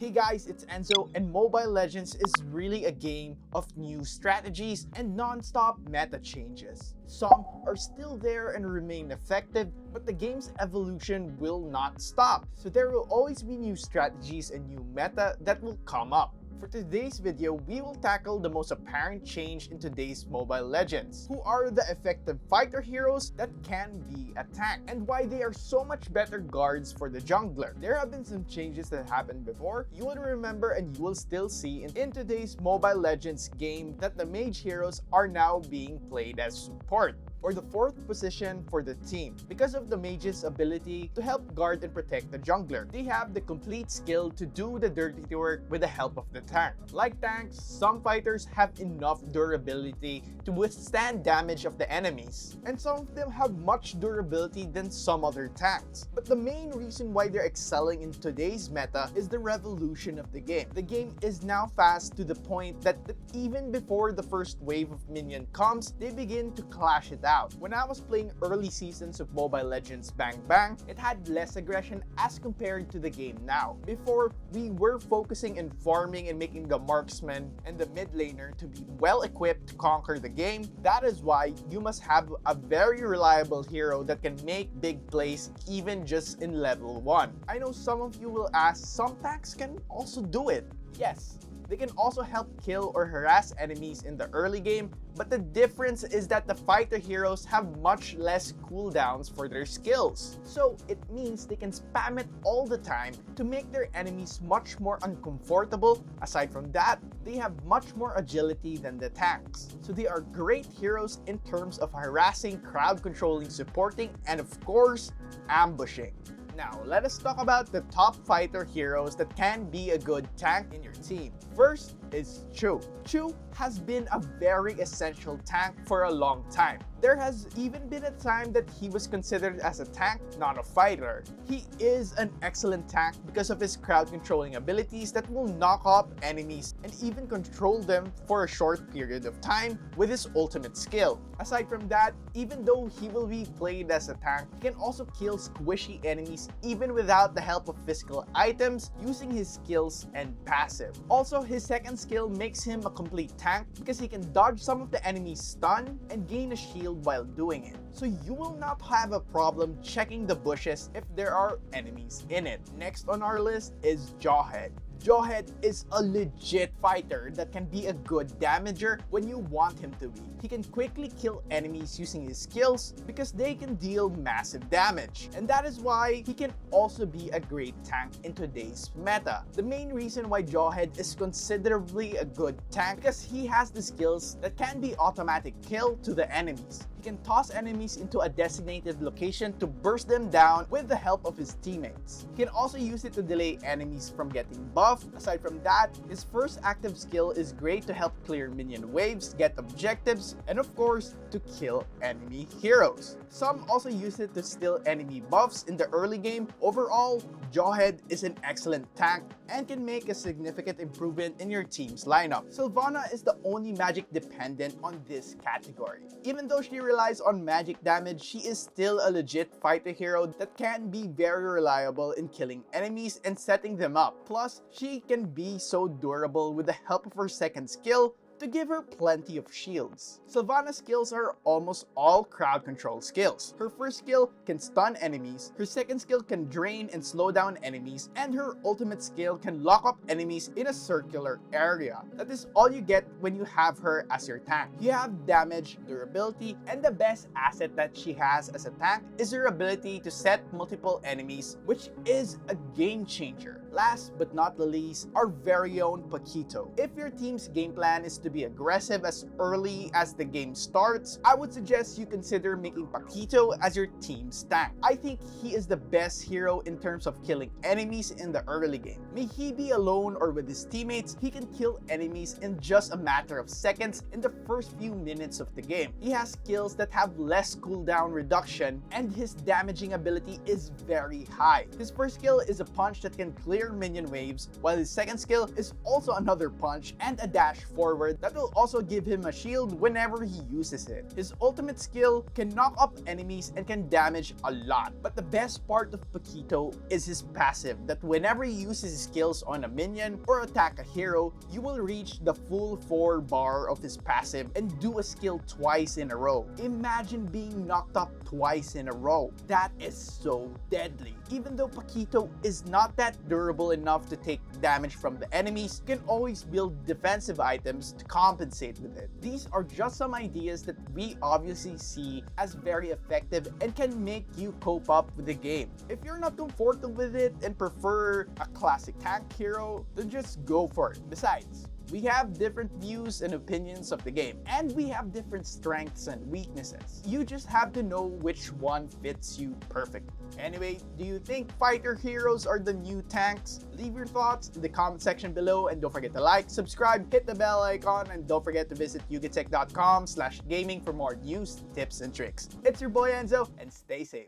Hey guys, it's Enzo, and Mobile Legends is really a game of new strategies and non-stop meta changes. Some are still there and remain effective, but the game's evolution will not stop. So there will always be new strategies and new meta that will come up. For today's video, we will tackle the most apparent change in today's Mobile Legends. Who are the effective fighter heroes that can be attacked, and why they are so much better guards for the jungler. There have been some changes that happened before. You will remember and you will still see in today's Mobile Legends game that the mage heroes are now being played as support, or the fourth position for the team. Because of the mage's ability to help guard and protect the jungler, they have the complete skill to do the dirty work with the help of the tank. Like tanks, some fighters have enough durability to withstand damage of the enemies, and some of them have much durability than some other tanks. But the main reason why they're excelling in today's meta is the revolution of the game. The game is now fast to the point that even before the first wave of minion comes, they begin to clash it out. When I was playing early seasons of Mobile Legends Bang Bang, it had less aggression as compared to the game now. Before, we were focusing in farming and making the marksman and the mid laner to be well equipped to conquer the game. That is why you must have a very reliable hero that can make big plays even just in level 1. I know some of you will ask, some tanks can also do it. Yes, they can also help kill or harass enemies in the early game, but the difference is that the fighter heroes have much less cooldowns for their skills. So it means they can spam it all the time to make their enemies much more uncomfortable. Aside from that, they have much more agility than the tanks. So they are great heroes in terms of harassing, crowd controlling, supporting, and of course, ambushing. Now, let us talk about the top fighter heroes that can be a good tank in your team. First is Chu. Chu has been a very essential tank for a long time. There has even been a time that he was considered as a tank, not a fighter. He is an excellent tank because of his crowd controlling abilities that will knock off enemies and even control them for a short period of time with his ultimate skill. Aside from that, even though he will be played as a tank, he can also kill squishy enemies even without the help of physical items using his skills and passive. Also, his second skill makes him a complete tank because he can dodge some of the enemy's stun and gain a shield while doing it. So you will not have a problem checking the bushes if there are enemies in it. Next on our list is Jawhead. Jawhead is a legit fighter that can be a good damager when you want him to be. He can quickly kill enemies using his skills because they can deal massive damage. And that is why he can also be a great tank in today's meta. The main reason why Jawhead is considerably a good tank because he has the skills that can be automatic kill to the enemies. He can toss enemies into a designated location to burst them down with the help of his teammates. He can also use it to delay enemies from getting buffed. Aside from that, his first active skill is great to help clear minion waves, get objectives, and of course, to kill enemy heroes. Some also use it to steal enemy buffs in the early game. Overall, Jawhead is an excellent tank and can make a significant improvement in your team's lineup. Sylvana is the only magic dependent on this category. Even though she relies on magic damage, she is still a legit fighter hero that can be very reliable in killing enemies and setting them up. Plus, she can be so durable with the help of her second skill to give her plenty of shields. Sylvana's skills are almost all crowd control skills. Her first skill can stun enemies, her second skill can drain and slow down enemies, and her ultimate skill can lock up enemies in a circular area. That is all you get when you have her as your tank. You have damage, durability, and the best asset that she has as a tank is her ability to set multiple enemies, which is a game changer. Last but not the least, our very own Paquito. If your team's game plan is to be aggressive as early as the game starts, I would suggest you consider making Paquito as your team's tank. I think he is the best hero in terms of killing enemies in the early game. May he be alone or with his teammates, he can kill enemies in just a matter of seconds in the first few minutes of the game. He has skills that have less cooldown reduction, and his damaging ability is very high. His first skill is a punch that can clear minion waves, while his second skill is also another punch and a dash forward that will also give him a shield whenever he uses it. His ultimate skill can knock up enemies and can damage a lot. But the best part of Paquito is his passive, that whenever he uses his skills on a minion or attack a hero, you will reach the full 4 bar of his passive and do a skill twice in a row. Imagine being knocked up twice in a row. That is so deadly. Even though Paquito is not that durable enough to take damage from the enemies, you can always build defensive items to compensate with it. These are just some ideas that we obviously see as very effective and can make you cope up with the game. If you're not comfortable with it and prefer a classic tank hero, then just go for it. Besides, we have different views and opinions of the game, and we have different strengths and weaknesses. You just have to know which one fits you perfectly. Anyway, do you think fighter heroes are the new tanks? Leave your thoughts in the comment section below, and don't forget to like, subscribe, hit the bell icon, and don't forget to visit yugatech.com/gaming for more news, tips, and tricks. It's your boy Enzo, and stay safe.